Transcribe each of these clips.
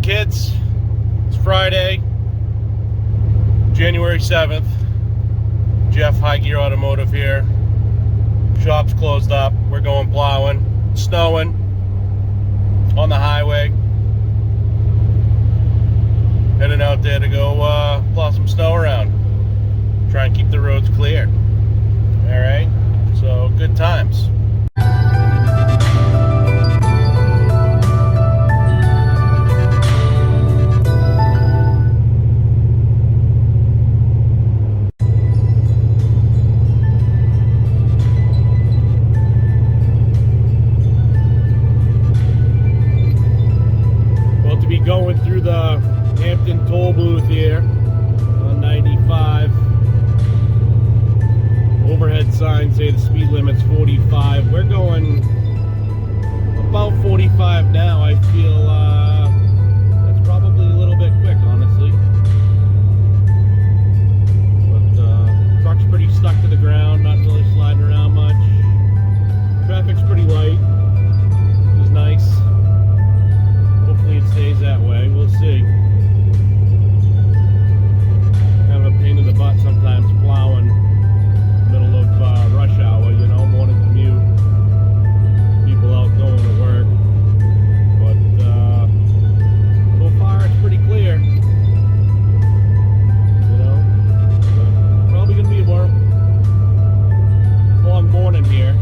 kids? It's Friday, January 7th. Jeff, High Gear Automotive here. Shop's closed up. We're going plowing. It's snowing on the highway. Heading out there to go plow some snow around. Try and keep the roads clear. Alright? So, good times. Going through the Hampton toll booth here on 95. Overhead signs say the speed limit's 45. We're going about 45 now. I feel that's probably a little bit quick, honestly. But truck's pretty stuck to the ground, not really sliding around much. Traffic's pretty light, which is nice. Hopefully it stays that way. We'll see. Kind of a pain in the butt sometimes plowing middle of rush hour, you know, morning commute. People out going to work. But so far it's pretty clear. You know, but probably going to be a long morning here.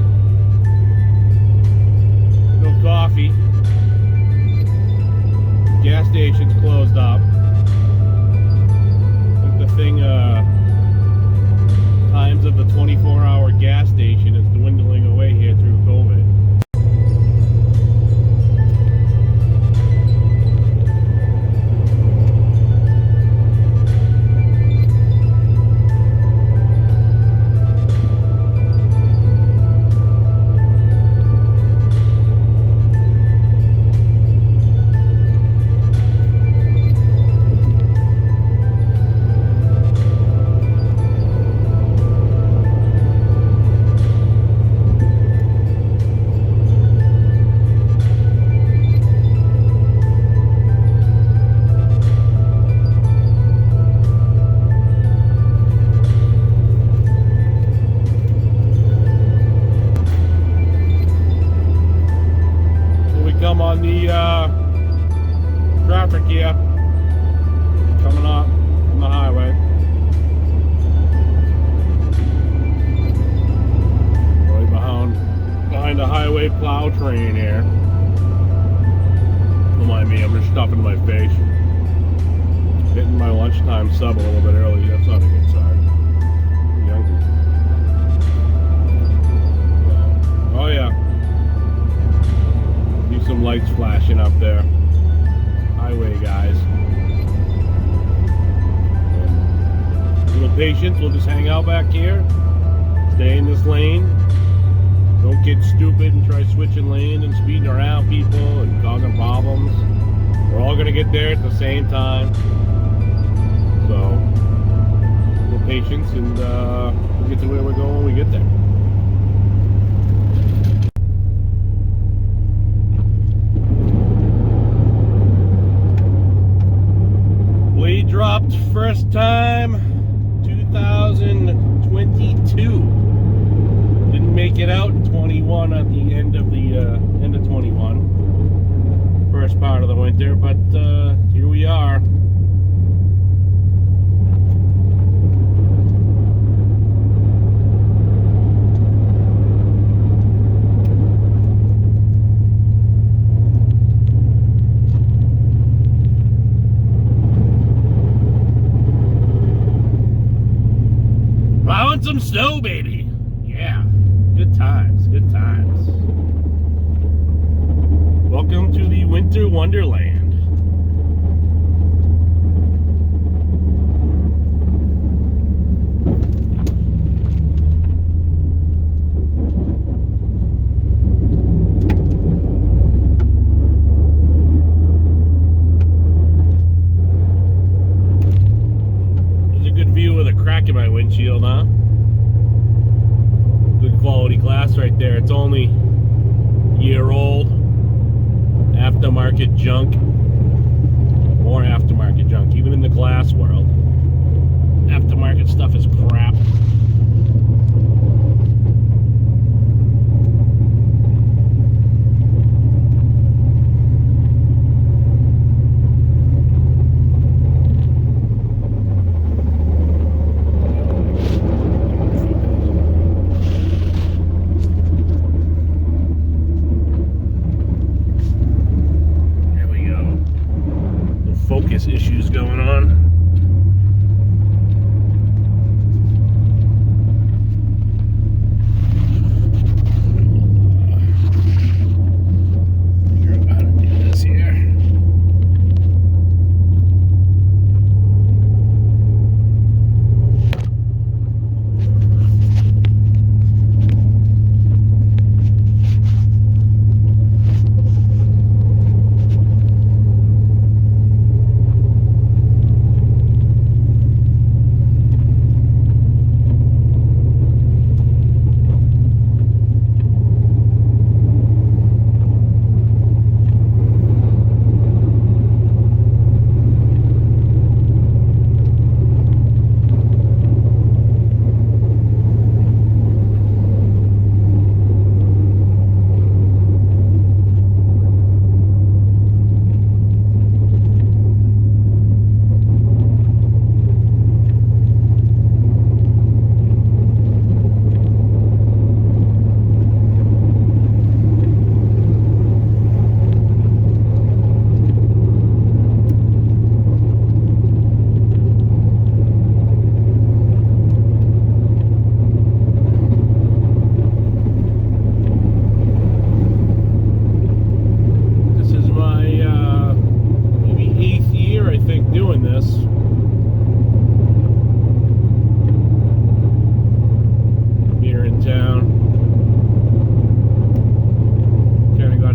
No coffee. Gas station's closed up. I think the thing, times of the 24-hour gas station is dwindling away here through COVID. On the traffic here coming up on the highway. Right behind the highway plow train here. Don't mind me, I'm just stuffing my face. Hitting my lunchtime sub a little bit early. That's not a good sign. I'm hungry. Oh yeah. Some lights flashing up there. Highway guys. And a little patience, we'll just hang out back here. Stay in this lane. Don't get stupid and try switching lanes and speeding around people and causing problems. We're all gonna get there at the same time. So, a little patience and we'll get to where we're going when we get there. Dropped first time 2022. Didn't make it out in 21 at the end of 21. First part of the winter, but here we are. Some snow, baby. Yeah, good times, good times. Welcome to the winter wonderland. There's a good view of the crack in my windshield, huh? Good quality glass right there. It's only a year old, aftermarket junk. aftermarket junk, even in the glass world. Aftermarket stuff is crap. Issues going on. Figure out how to do this here.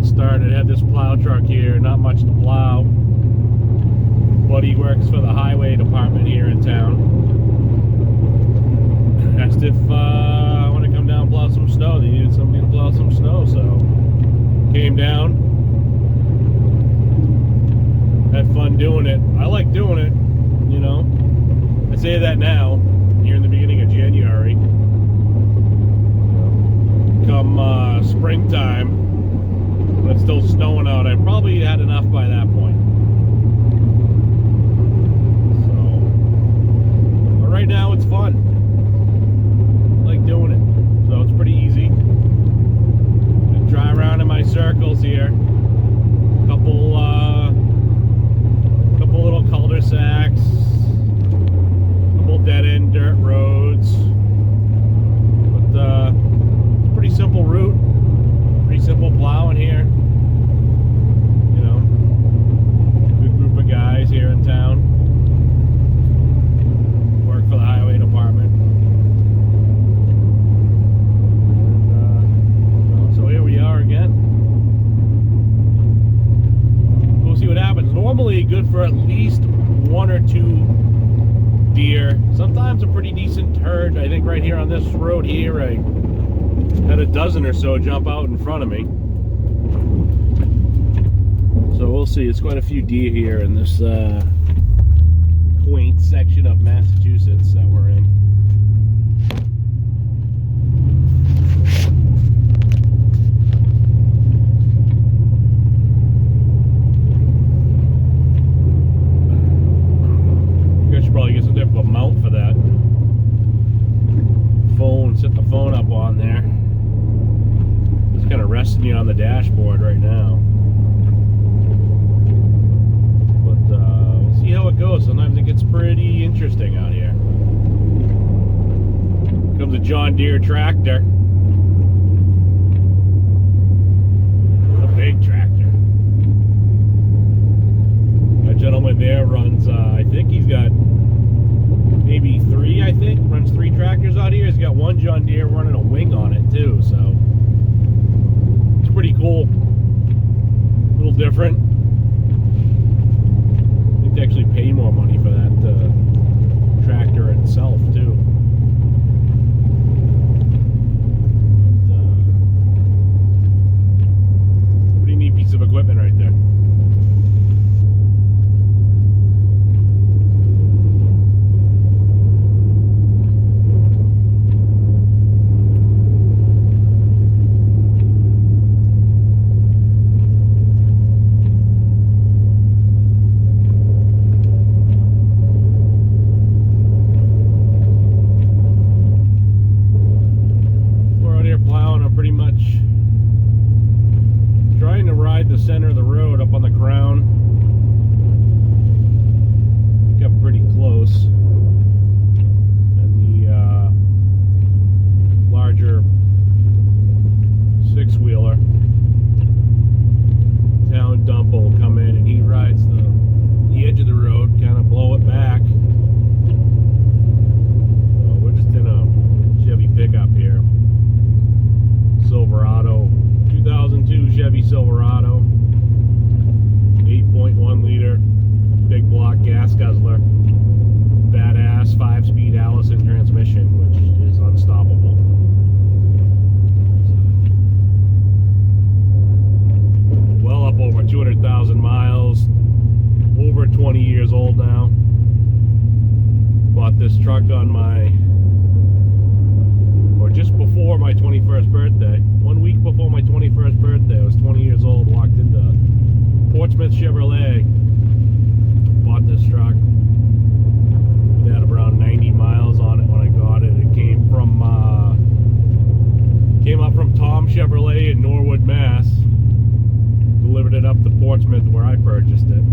Started, had this plow truck here, not much to plow. Buddy works for the highway department here in town. Asked if I want to come down and plow some snow. They needed somebody to plow some snow, so came down. Had fun doing it. I like doing it, you know. I say that now, here in the beginning of January. Come springtime, when it's still snowing out, I probably had enough by that point. So, but right now it's fun. I like doing it. So it's pretty easy. I drive around in my circles here. Couple little cul-de-sacs. Couple dead-end dirt roads. But it's a pretty simple route. Pretty simple plowing here. You know, good group of guys here in town. Work for the highway department. And, so here we are again. We'll see what happens. Normally good for at least 1 or 2 deer. Sometimes a pretty decent herd. I think right here on this road here, I had a dozen or so jump out in front of me. So we'll see. It's quite a few deer here in this quaint section of Massachusetts that we're in. I should probably get some type of a mount for that. Phone, set the phone up on there. It's kind of resting you on the dashboard right now. But we'll see how it goes. Sometimes it gets pretty interesting out here. Comes a John Deere tractor. A big tractor. That gentleman there runs, I think he's got maybe 3, I think. Runs 3 tractors out here. He's got 1 John Deere running a wing on it too, so it's pretty cool. A little different. I think they actually pay more money for that tractor itself too. But, pretty neat piece of equipment right there. 20 years old now. Bought this truck on just before my 21st birthday. 1 week before my 21st birthday, I was 20 years old, walked into Portsmouth Chevrolet, bought this truck. It had around 90 miles on it when I got it. It came up from Tom Chevrolet in Norwood, Mass. Delivered it up to Portsmouth where I purchased it.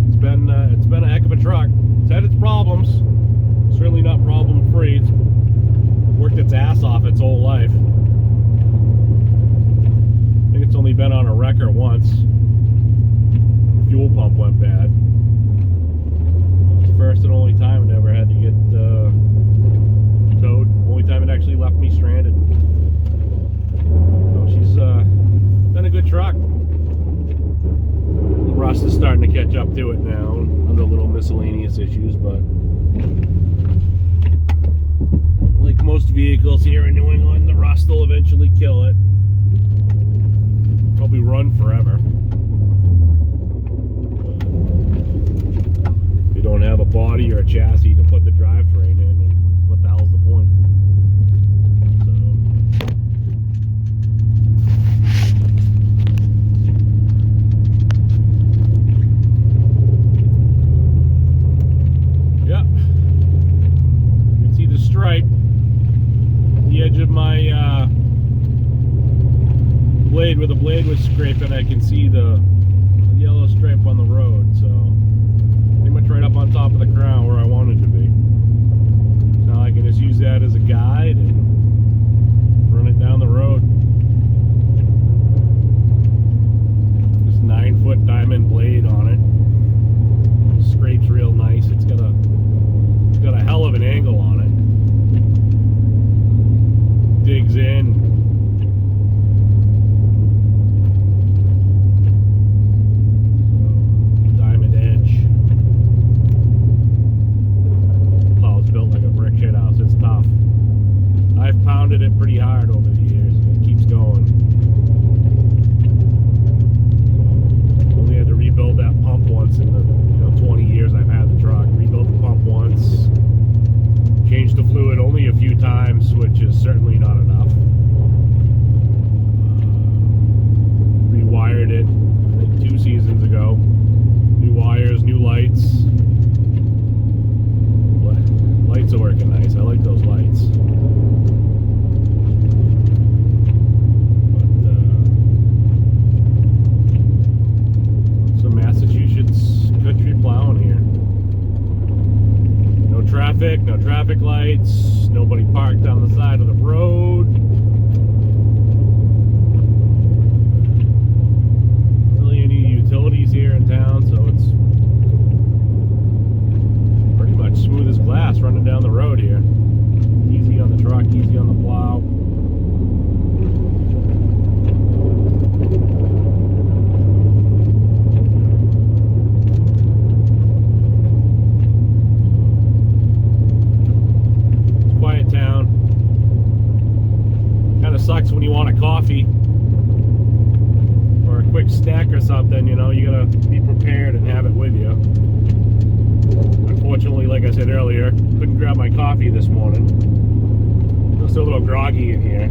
It's been a heck of a truck. It's had its problems. Certainly not problem free. It's worked its ass off its whole life. I think it's only been on a wrecker once. Fuel pump went bad. It's the first and only time it ever had to get towed. Only time it actually left me stranded. So she's been a good truck. The rust is starting to catch up to it now. Other little miscellaneous issues, but like most vehicles here in New England, the rust will eventually kill it. Probably run forever. If you don't have a body or a chassis to put the drivetrain in, and what the hell's the point? Yep. You can see the stripe. The edge of my blade, where the blade was scraping, I can see the yellow stripe on the road, so pretty much right up on top of the crown where I wanted to be. Now I can just use that as a guide and run it down the road. This 9-foot diamond blade on it. It scrapes real nice. It's got a hell of an angle on it. Digs in. So, diamond edge. Plow's built like a brick shit house. It's tough. I've pounded it pretty hard over the years. It keeps going. Only had to rebuild that pump once in the 20 years I've had the truck. Rebuilt the pump once. Changed the fluid only a few times, which is certainly not enough. Rewired it, I think 2 seasons ago. New wires, new lights. Lights are working nice. I like those lights. But some Massachusetts country plowing here. No traffic lights, nobody parked on the side of the road. Really any utilities here in town, so it's pretty much smooth as glass running down the road here. Easy on the truck, easy on the plow. Sucks when you want a coffee or a quick snack or something, you gotta be prepared and have it with you. Unfortunately, like I said earlier, couldn't grab my coffee this morning. I'm still a little groggy in here.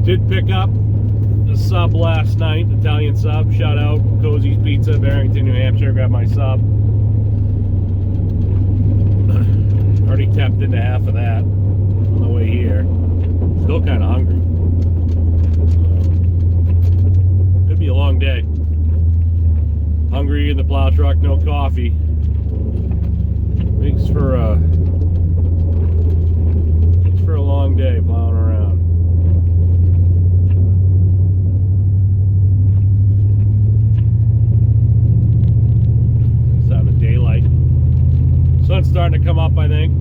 Did pick up the sub last night, Italian sub. Shout out Cozy's Pizza, Barrington, New Hampshire. Grabbed my sub. Already tapped into half of that on the way here. Still kind of hungry. Could be a long day. Hungry in the plow truck, no coffee. Makes for a long day plowing around. It's time of daylight. Sun's starting to come up, I think.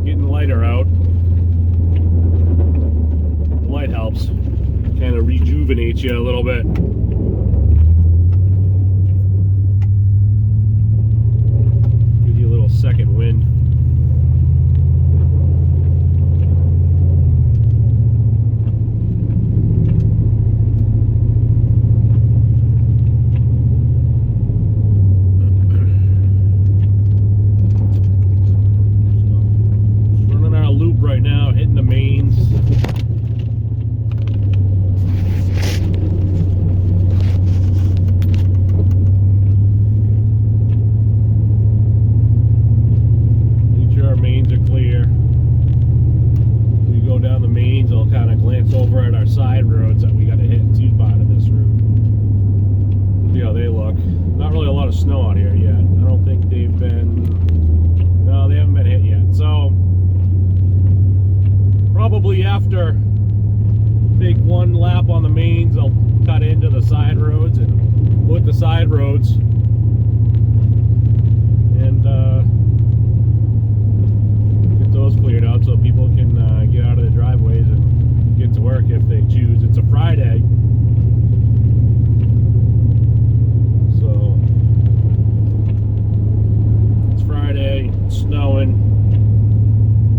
Getting lighter out. The light helps. Kind of rejuvenates you a little bit. Gives you a little second wind. mains, they'll cut into the side roads and put the side roads and get those cleared out so people can get out of the driveways and get to work if they choose. It's a Friday, so it's Friday, it's snowing.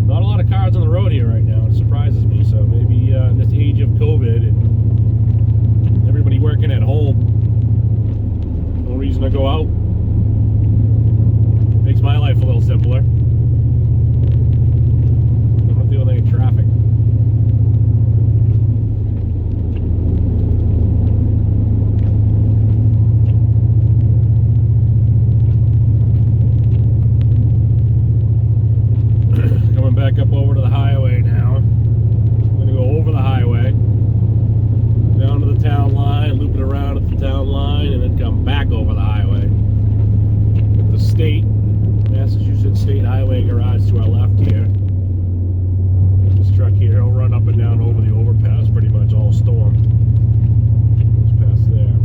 Not a lot of cars on the road here right now. It surprises me. So maybe in this age of COVID and everybody working at home, no reason to go out. Makes my life a little simpler. I'm not feeling any traffic. Back up over to the highway now. I'm going to go over the highway, down to the town line, loop it around at the town line, and then come back over the highway. With the Massachusetts State Highway garage to our left here. This truck here will run up and down over the overpass pretty much all storm. Just past there.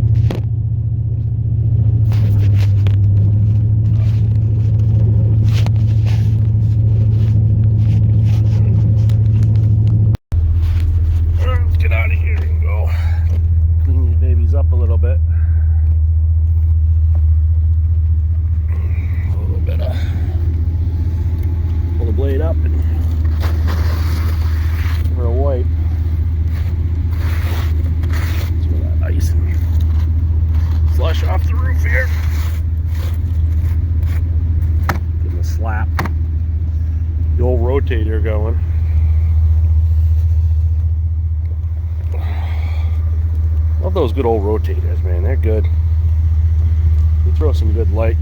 Up a little bit. A little bit of pull the blade up and give her a wipe. Some of that ice and flush off the roof here. Give him a slap. The old rotator going. Love those good old rotators, man. They're good. They throw some good light.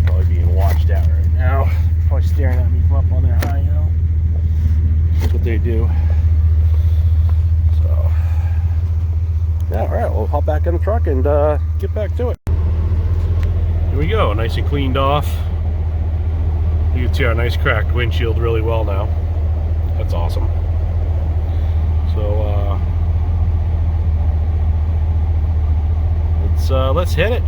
Probably being watched out right now. Probably staring at me from up on their high hill. That's what they do. So, yeah, all right. We'll hop back in the truck and get back to it. Here we go, nice and cleaned off. You can see our nice cracked windshield really well now. That's awesome. So let's hit it.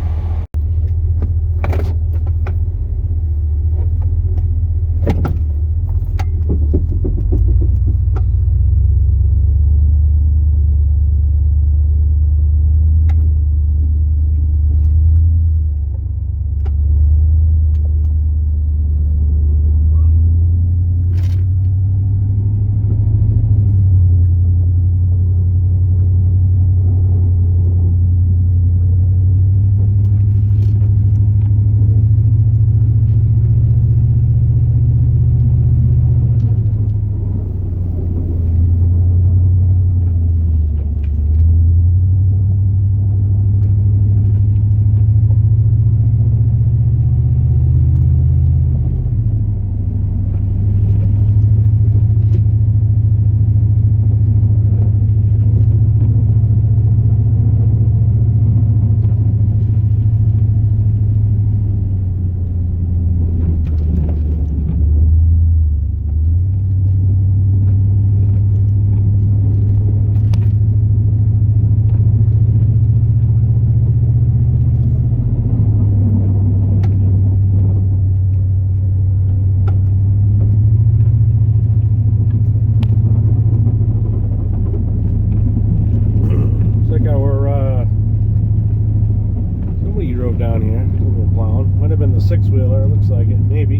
Down here, plowing. Might have been the six-wheeler, looks like it, maybe.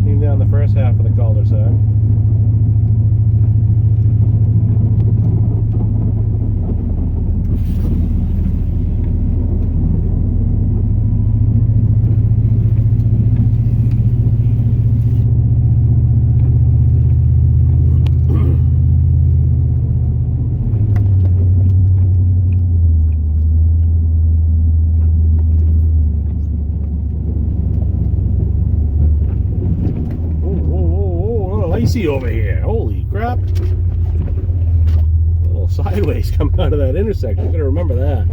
Came down the first half of the cul-de-sac. Icy over here. Holy crap. A little sideways coming out of that intersection. I'm going to remember that.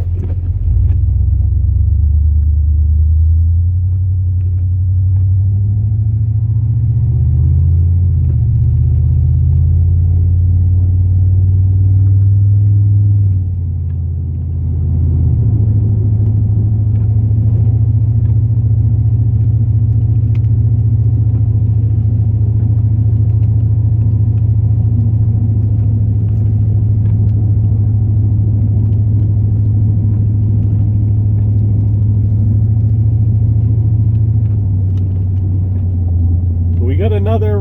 got another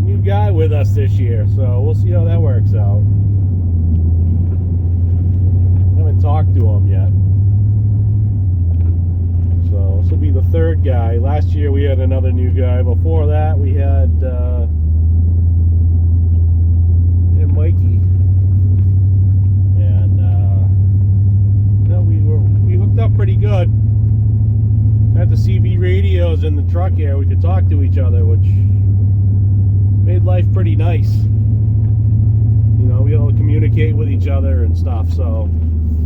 new guy with us this year, so we'll see how that works out. Haven't talked to him yet. So this will be the third guy. Last year we had another new guy. Before that we had Mikey. And you know, we hooked up pretty good. Had the CB radios in the truck here. We could talk to each other, which made life pretty nice. You know, we able to communicate with each other and stuff. So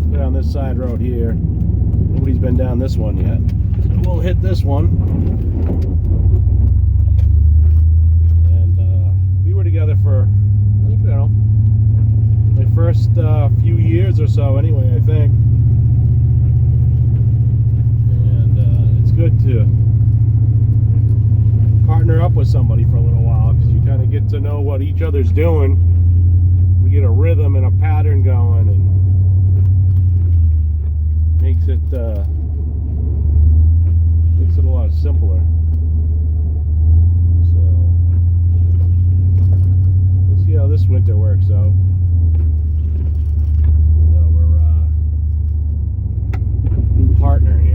we're on this side road here. Nobody's been down this one yet. So we'll hit this one. And we were together for, I think, you know, my first few years or so anyway, I think. Good to partner up with somebody for a little while, because you kind of get to know what each other's doing. We get a rhythm and a pattern going, and makes it a lot simpler. So we'll see how this winter works out. We're new partner here.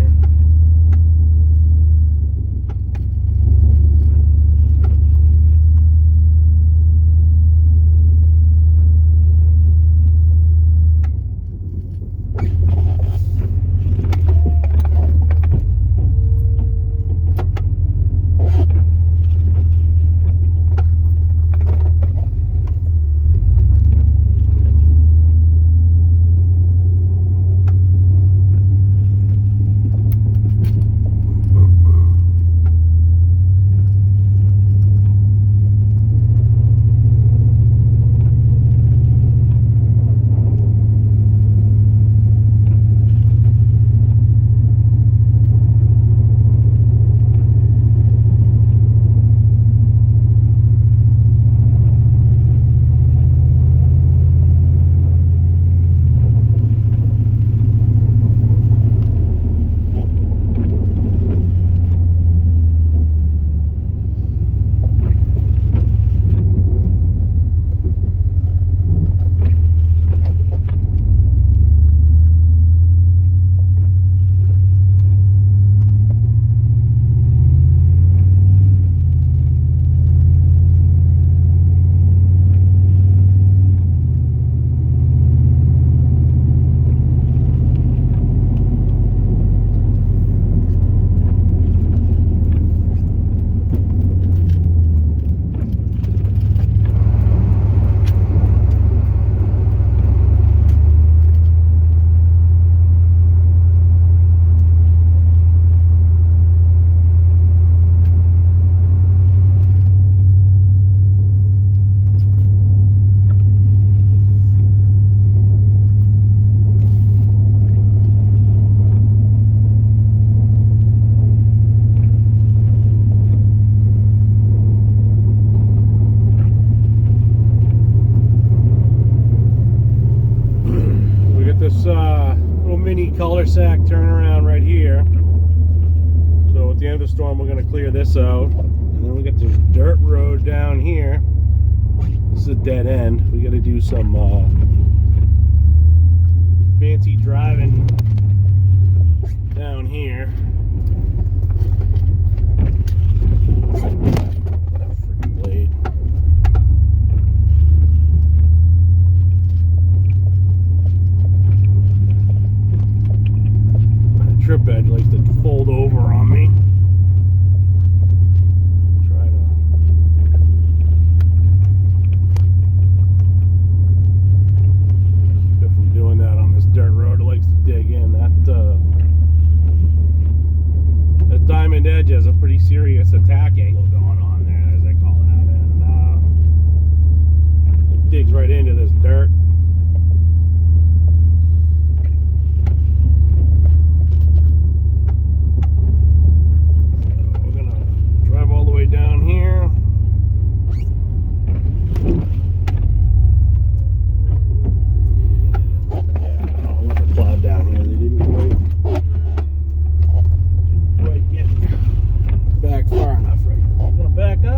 Little mini cul-de-sac turnaround right here. So at the end of the storm, we're going to clear this out, and then we got this dirt road down here. This is a dead end. We got to do some fancy driving down here. Freaking blade. Trip edge likes to fold over on me. Try to keep it from doing that on this dirt road. It likes to dig in. That diamond edge has a pretty serious attack angle going on there, as I call that, and it digs right into this dirt. Down here. Yeah, I want the plow down here. They didn't quite get back far enough right now. I'm gonna back up.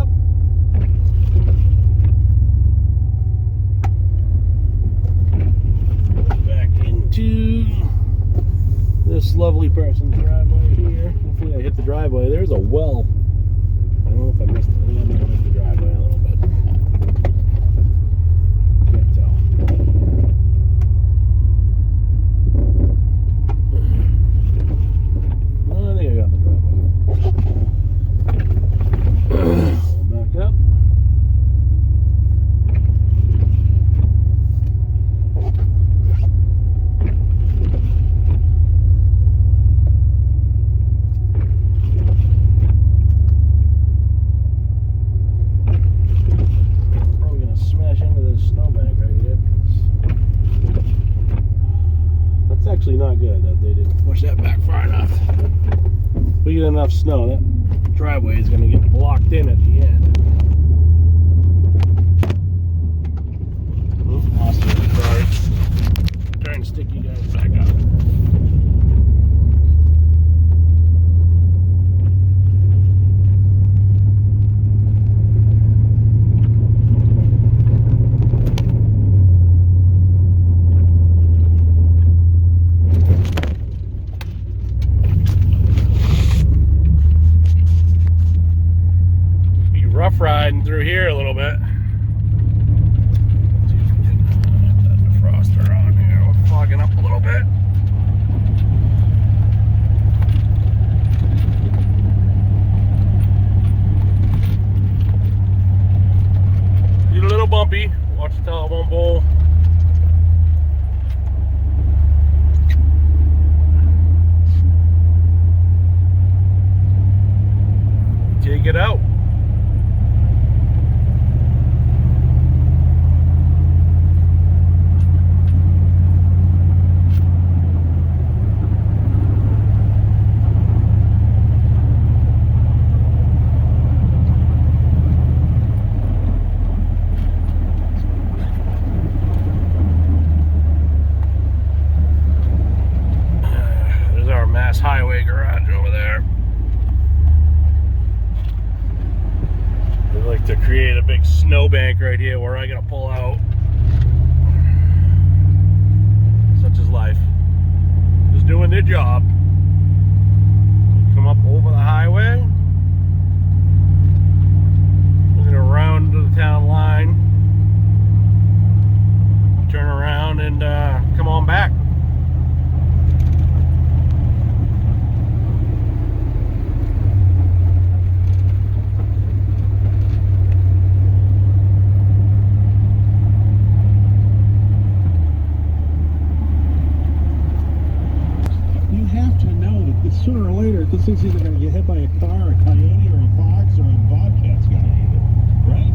this lovely person's driveway here. Hopefully I hit the driveway. There's a well. I don't know if I missed it. I think I might have missed the driveway a little bit. Can't tell. I think I got the driveway. Back up. Actually not good that they didn't push that back far enough. If we get enough snow, that driveway is going to get blocked in at the end. Oops, lost it. Sorry. Trying to stick you guys back up. Rough riding through here a little bit. Let's see if we can get that defroster on here. We're fogging up a little bit. Get a little bumpy. Watch the telephone pole. Take it out. Highway garage over there. They like to create a big snowbank right here where I gotta pull out. Such is life. Just doing their job. Come up over the highway. We're gonna round to the town line. Turn around and come on back. Sooner or later, this thing's either going to get hit by a car, a coyote, or a fox, or a bobcat's going to eat it, right?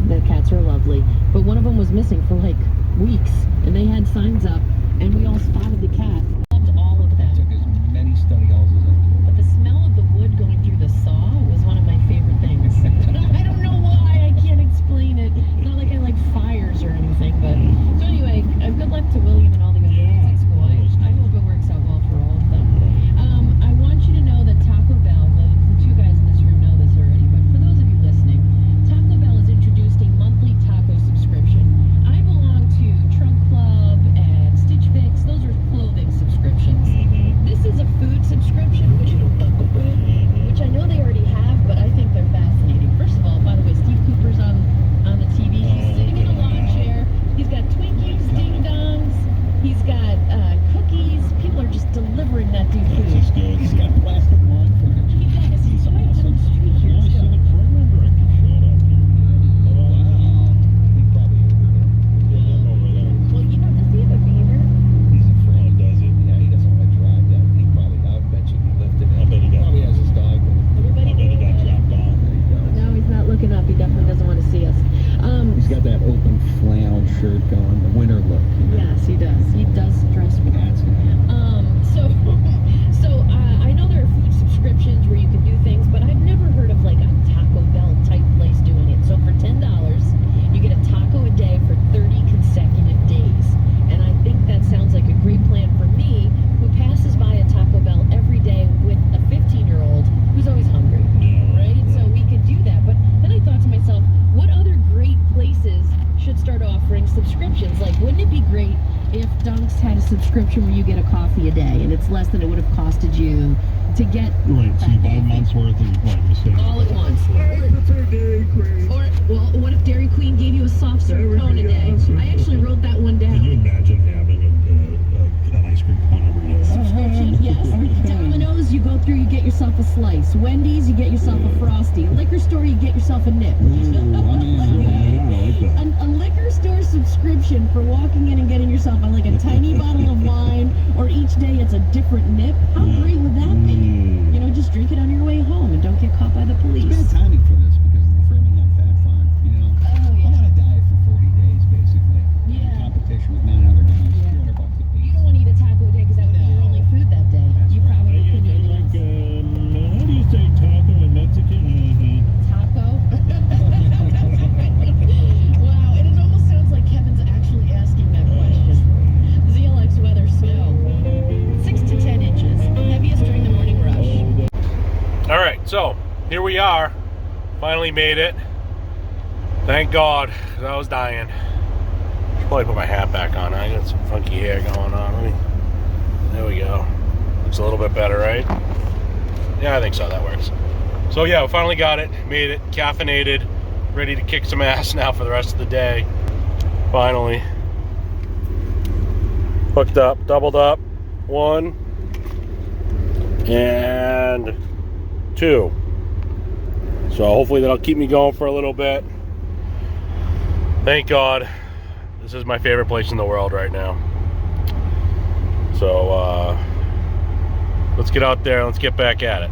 The cats are lovely, but one of them was missing for like weeks, and they had signs up, and we all spotted the cat. Loved all of them. Took as many study halls as I could. But the smell of the wood going through the saw was one of my favorite things. I don't know why, I can't explain it. It's not like I like fires or anything, but so anyway, good luck to William and all the other kids at school. I hope it works out well for all of them. I want you to know that Taco Bell, the two guys in this room know this already, but for those of you listening, Taco Bell has introduced a monthly taco subscription. I belong to Trunk Club and Stitch Fix. Those are clothing subscriptions. This is a food subscription, which I know they already have, but I think they're fascinating. First of all, by the way, Steve Cooper's on the TV. He's sitting in a lawn chair. He's got Twinkies, Ding Dongs. He's got cookies. People are just delivering that dude food. He's got plastic lawn furniture. He does. He's right down the street here I saw too. the program director showed up here. Oh, wow. He probably ordered him. Get him over there. Well, you know, does he have a Beamer? He's a fraud, does he? Yeah, he doesn't want to drive that. He probably, I bet you he lifted it. I bet he got. Probably has his dog with him. Everybody I bet he got dropped off. No, he's not looking up. He definitely doesn't want to see us. He's got that open flannel shirt going, the winter look. Yes, he does. He does dress well. That's it. So I know there are food subscriptions where you can do things, but I've never heard of like a Taco Bell type place doing it. So for $10, you get a taco a day for 30 consecutive days. And I think that sounds like a great plan for me, who passes by a Taco Bell every day with a 15-year-old who's always hungry, right? So we could do that. But then I thought to myself, what other great places should start offering subscriptions? Like, wouldn't it be great if Dunks had a subscription where you get a coffee a day, and it's less than it would have costed you to get Right, so you buy a month's worth of what you say? all at once. Or, well, what if Dairy Queen gave you a soft serve cone a day? I actually wrote that one down. Can you imagine having an ice cream cone every day? Subscription, yes. Domino's, you go through, you get yourself a slice. Wendy's, you get yourself a Frosty. Liquor store, you get yourself a nip. A liquor store subscription for walking in and getting yourself like a tiny bottle of wine, or each day it's a different nip. How great would that be? You know, just drink it on your way home and don't get caught by the police. It's bad timing for this because of the Framingham Fat Farm. You know, Oh, yeah. I'm on a diet for 40 days basically. Yeah. In competition with 9 other guys. Yeah. $200 a piece. You don't want to eat a taco a day because that would be your only food that day. You probably couldn't eat anything else. How do you say taco in Mexican? Taco? Wow, and it almost sounds like Kevin's actually asking that question. ZLX weather, snow. 6 to 10 inches. Heaviest during the morning rush. All right, so here we are. Finally made it. Thank God, 'cause I was dying. Should probably put my hat back on. I got some funky hair going on. There we go. Looks a little bit better, right? Yeah, I think so. That works. So yeah, we finally got it. Made it. Caffeinated. Ready to kick some ass now for the rest of the day. Finally. Hooked up. Doubled up. 1. And 2. So hopefully that'll keep me going for a little bit. Thank God. This is my favorite place in the world right now. So let's get out there. Let's get back at it.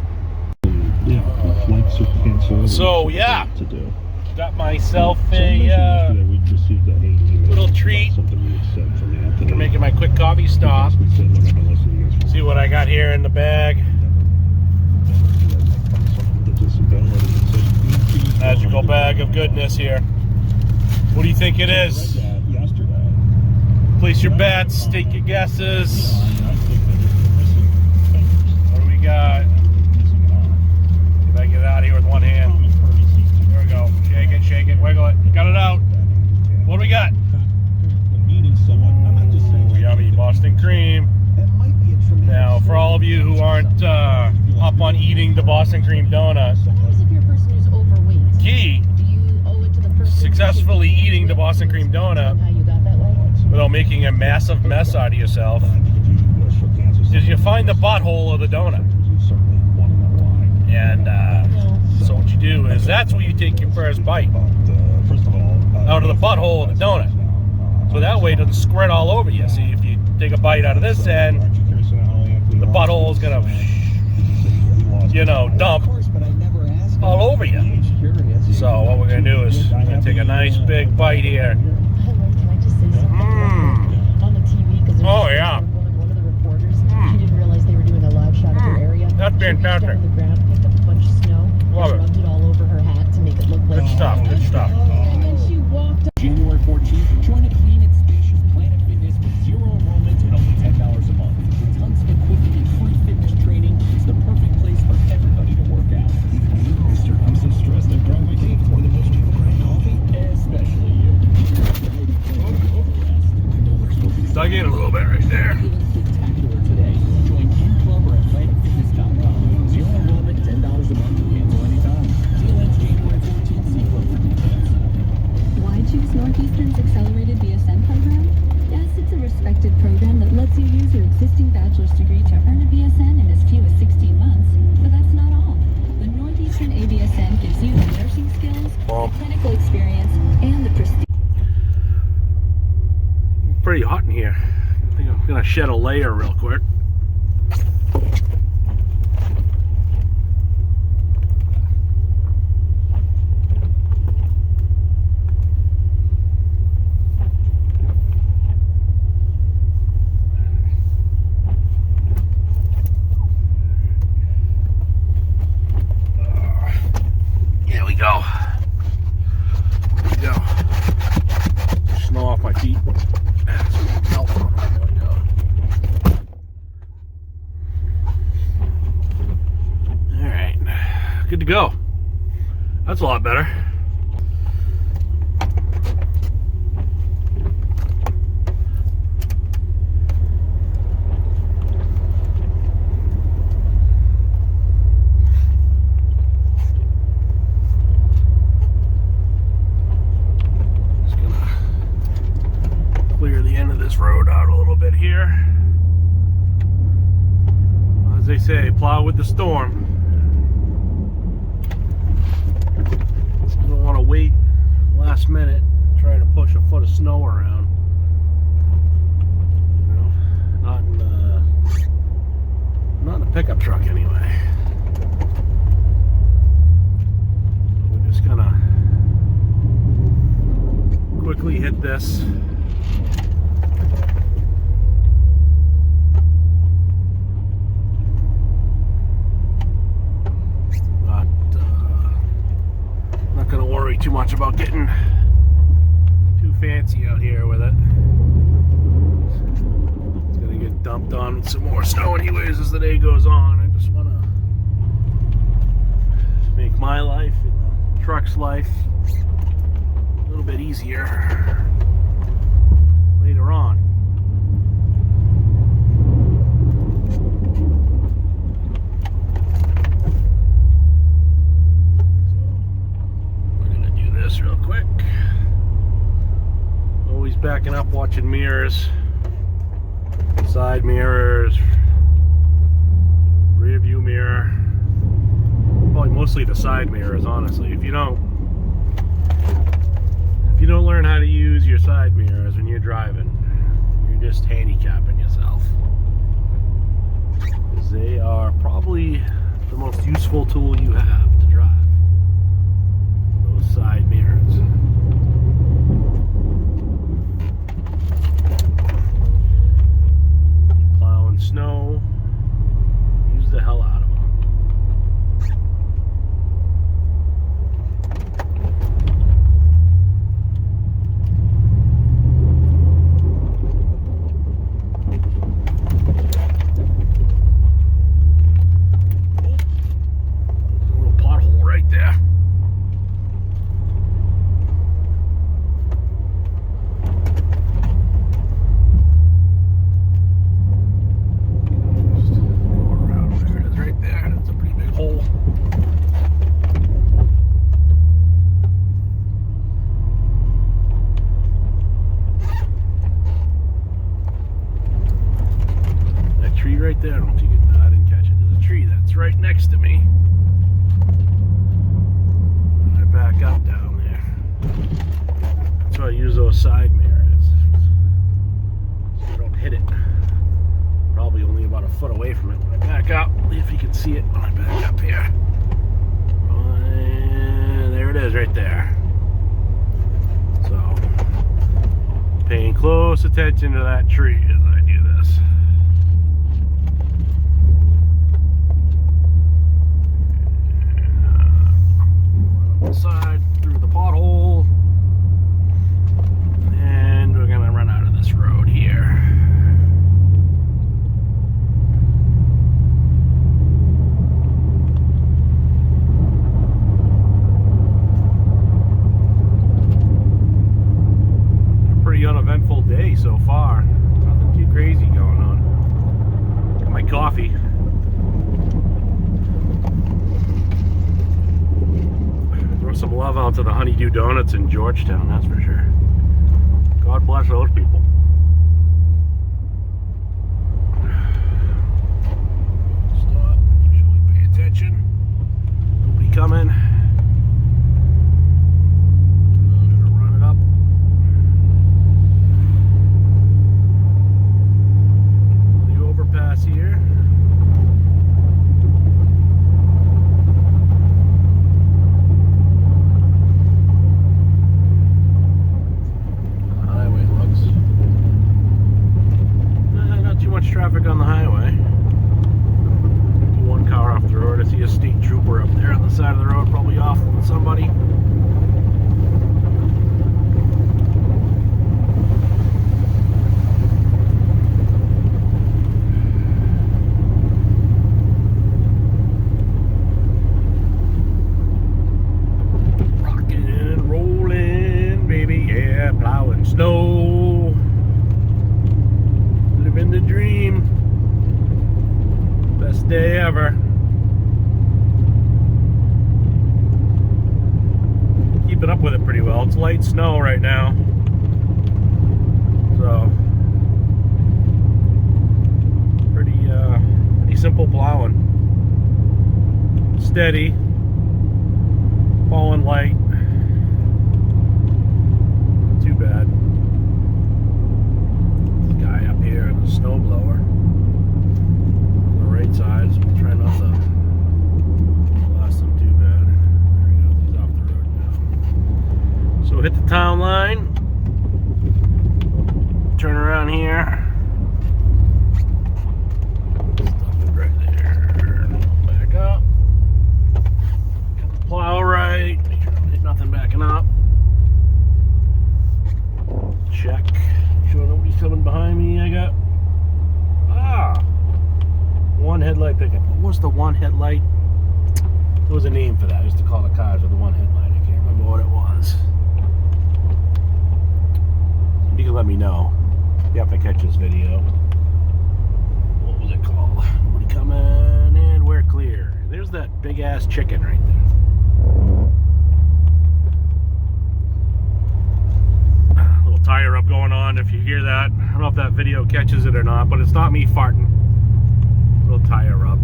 Yeah, flights are canceled. So yeah, to do. got myself So I mentioned a yesterday we'd received a email little treat. Something we had said from Anthony. I'm making my quick coffee stop. We said we're not gonna listen to you guys. See what I got here in the bag. Magical bag of goodness here. What do you think it is? Place your bets, take your guesses. What do we got? If I get it out of here with one hand. There we go. Shake it, wiggle it. Got it out. What do we got? Ooh, yummy Boston cream. Now, for all of you who aren't up on eating the Boston cream donut, Sometimes if you're a person who's overweight, key do you owe it to the person successfully eating the Boston cream donut how you got that way? without making a massive mess out of yourself is you find the butthole of the donut. And so what you do is that's where you take your first bite, out of the butthole of the donut. So that way it doesn't squirt all over you. See, if you take a bite out of this end, the butthole is gonna, dump all over you. So what we're gonna do is we're gonna take a nice big bite here. Can I just say something? On the TV, because Oh, yeah. one of the reporters, she didn't realize they were doing a live shot of her area. That's She reached fantastic. down to the ground, picked up a bunch of snow, Love and it. rubbed it all over her hat to make it look like Good stuff, good stuff. And then she walked January 14th, join a clean and spacious Planet Fitness with zero enrollment and only $10 a month. With tons of equipment and free fitness training, it's the perfect place for everybody to work out. Mister, I'm so stressed I brought my teeth for the most people drink coffee. Especially you. Dug in a little bit right there. Feeling spectacular today. Join in club or at planetfitness.com. Zero enrollment, $10 a month, cancel anytime. Deal ends January 14th. See club for details. Why choose Northeastern's Accelerated BSN program? Yes, it's a respected program that lets you use your existing bachelor's degree to earn a BSN in as few as 16 months. But that's not all. The Northeastern ABSN gives you the nursing skills, Well, clinical experience, and the prestige. pretty hot in here. I think I'm gonna shed a layer real quick. Here we go. Here we go. Snow off my feet. Melt on them. There we go. All right, good to go. That's a lot better. here. As they say, plow with the storm. You don't want to wait last minute trying to push a foot of snow around. You know, not in a pickup truck anyway. We're just gonna quickly hit this. Not gonna worry too much about getting too fancy out here with it. It's gonna get dumped on some more snow anyways as the day goes on. I just wanna make my life and the truck's life a little bit easier later on. Real quick. Always backing up, watching mirrors, side mirrors, rear view mirror. Probably mostly the side mirrors, honestly. If you don't learn how to use your side mirrors when you're driving, you're just handicapping yourself. Because they are probably the most useful tool you have to drive. Side mirrors. Plowing snow, use the hell out of them. There's a little pothole right there. Right there. I don't know if you can, I didn't catch it. There's a tree that's right next to me. I back up down there. That's why I use those side mirrors. So I don't hit it. Probably only about a foot away from it when I back up. See if you can see it when I back up here. And there it is right there. So, paying close attention to that tree as I do this. Side through the pothole, and we're gonna run out of this road here. A pretty uneventful day so far. Nothing too crazy going on. Got my coffee. Some love out to the Honeydew Donuts in Georgetown, that's for sure. God bless those people. Stop, make sure we pay attention. Nobody coming. I'm gonna run it up. The overpass here. Traffic on the highway. One car off the road. I see a state trooper up there on the side of the road, probably off with somebody. Rocking and rolling, baby, yeah, plowing snow. Living the dream. Best day ever. Keeping up with it pretty well. It's light snow right now. So steady, falling light. Not too bad. This guy up here in the snowblower on the right side, so we'll try not to blast him too bad. There he goes, he's off the road now. So hit the town line, turn around here. Plow right, make sure I don't hit nothing backing up. Check, make sure nobody's coming behind me. I got, one headlight pickup. What was the one headlight? There was a name for that. I used to call the cars with the one headlight. I can't remember what it was. You can let me know if you have to catch this video. What was it called? Nobody coming in, we're clear. There's that big ass chicken right there. Little tire up going on, if you hear that. I don't know if that video catches it or not, but it's not me farting. Little tire up.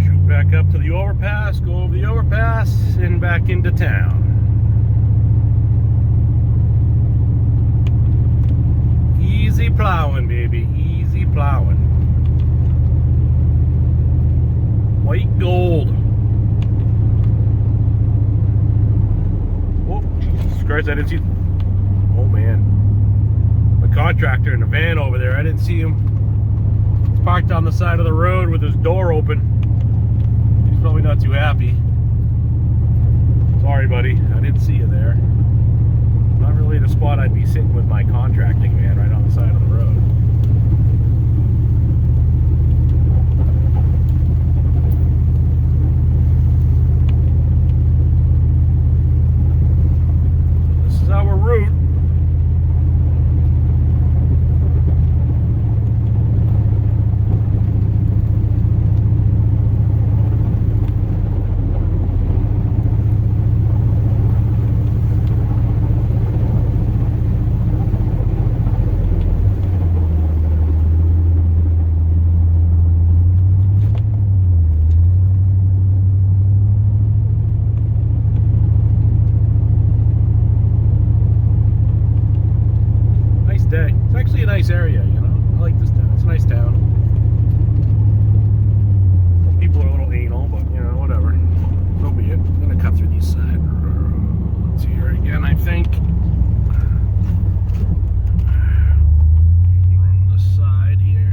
Shoot back up to the overpass, go over the overpass, and back into town. Easy plowing, baby. Easy plowing. White gold. Oh, Jesus Christ, I didn't see. Oh, man. The contractor in the van over there, I didn't see him. He's parked on the side of the road with his door open. He's probably not too happy. Sorry, buddy. I didn't see you there. Not really the spot I'd be sitting with my contracting van, right on the side of the road. This is our route. Day. It's actually a nice area, you know. I like this town. It's a nice town. People are a little anal, but you know, whatever. So be it. I'm gonna cut through these side roads here again, I think. On this side here.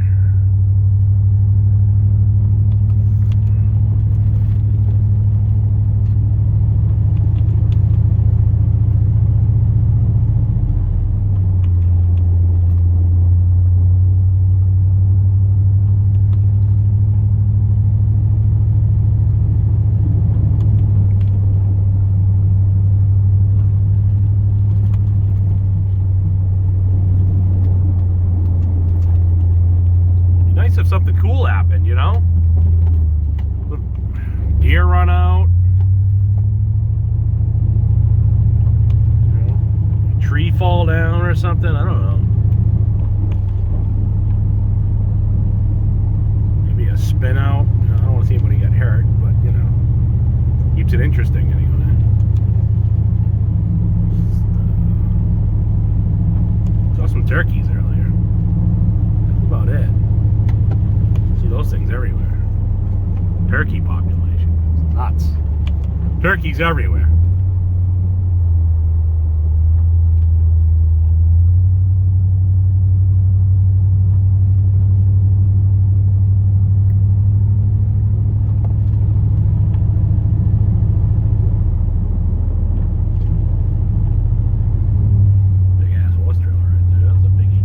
If something cool happened, you know, deer run out, you know, a tree fall down or something. I don't know. Maybe a spin out. I don't want to see anybody get hurt, but you know, keeps it interesting anyway. Saw some turkeys earlier. That's about it. Those things everywhere. Turkey population. It's nuts. Turkeys everywhere. Big ass horse trailer right there. That's a biggie.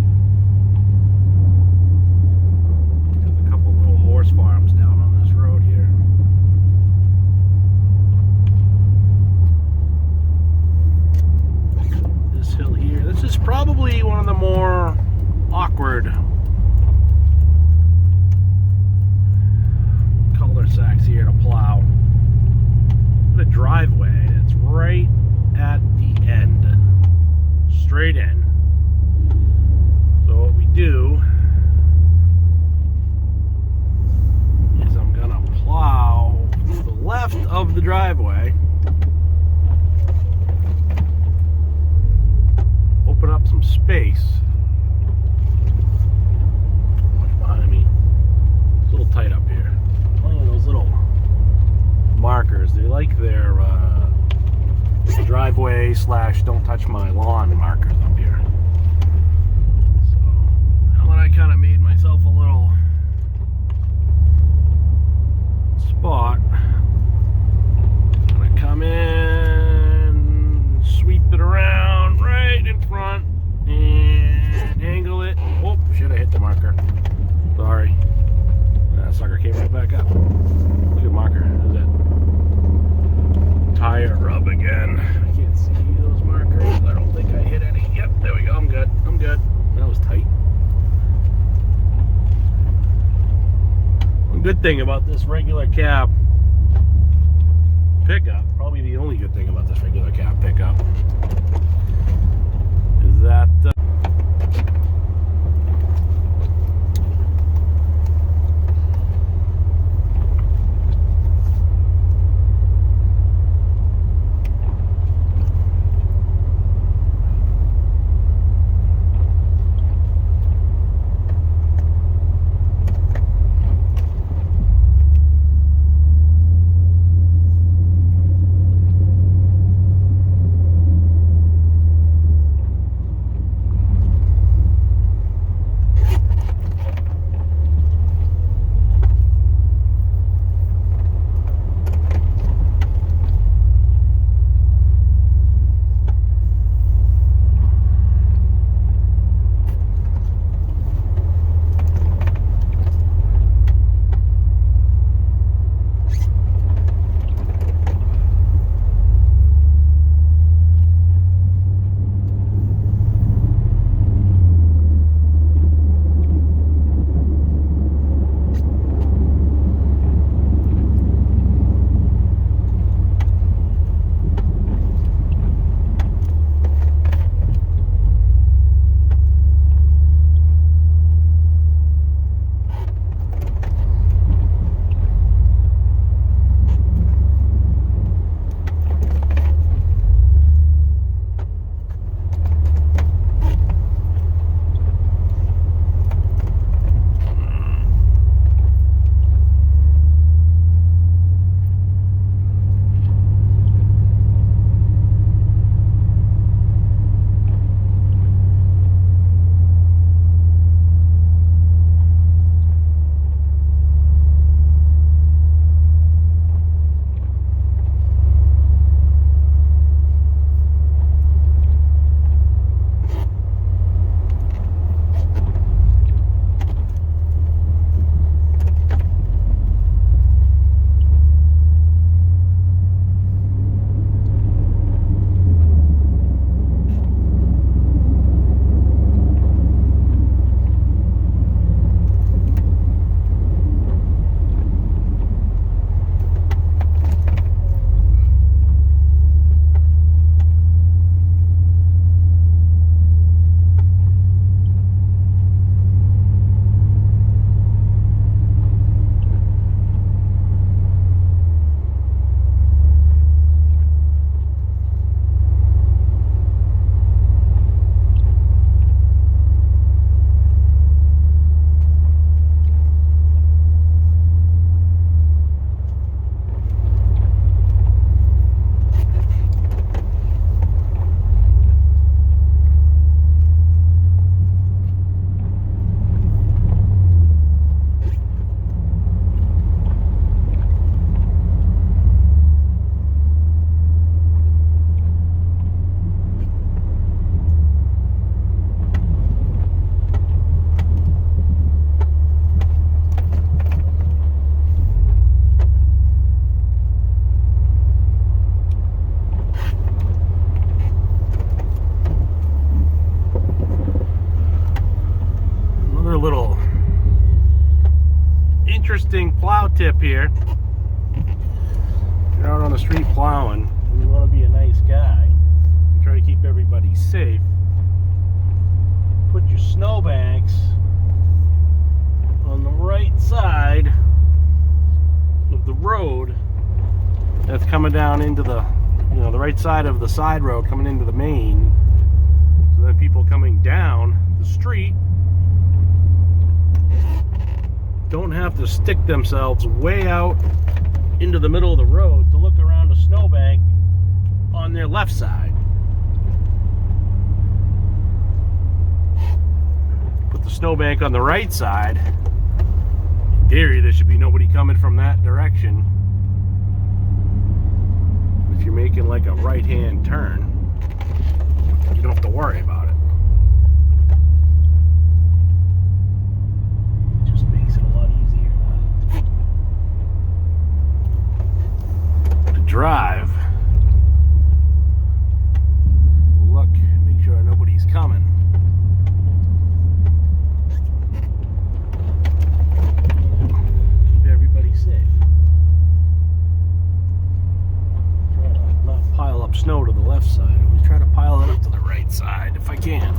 Farms down on this road here. the driveway. Open up some space. What's behind me? It's a little tight up here. One of those little markers. They like their driveway / don't touch my lawn markers up here. So now that I kind of made myself a little spot, I'm gonna come in, sweep it around right in front, and angle it. Oh, should have hit the marker. Sorry. That sucker came right back up. Look at marker. Is it? Tire rub again. I can't see those markers. I don't think I hit any. Yep, there we go. I'm good. I'm good. That was tight. One good thing about this regular cab pickup, probably the only good thing about this regular cab pickup, is that interesting plow tip here. If you're out on the street plowing and you want to be a nice guy and try to keep everybody safe, put your snowbanks on the right side of the road that's coming down into the, the right side of the side road coming into the main. So then people coming down the street don't have to stick themselves way out into the middle of the road to look around a snowbank on their left side. Put the snowbank on the right side. In theory, there should be nobody coming from that direction. If you're making like a right-hand turn, you don't have to worry about it. It just makes it a lot easier to drive. Look, make sure nobody's coming. Keep everybody safe. Try to not pile up snow to the left side. Always try to pile it up to the right side if I can.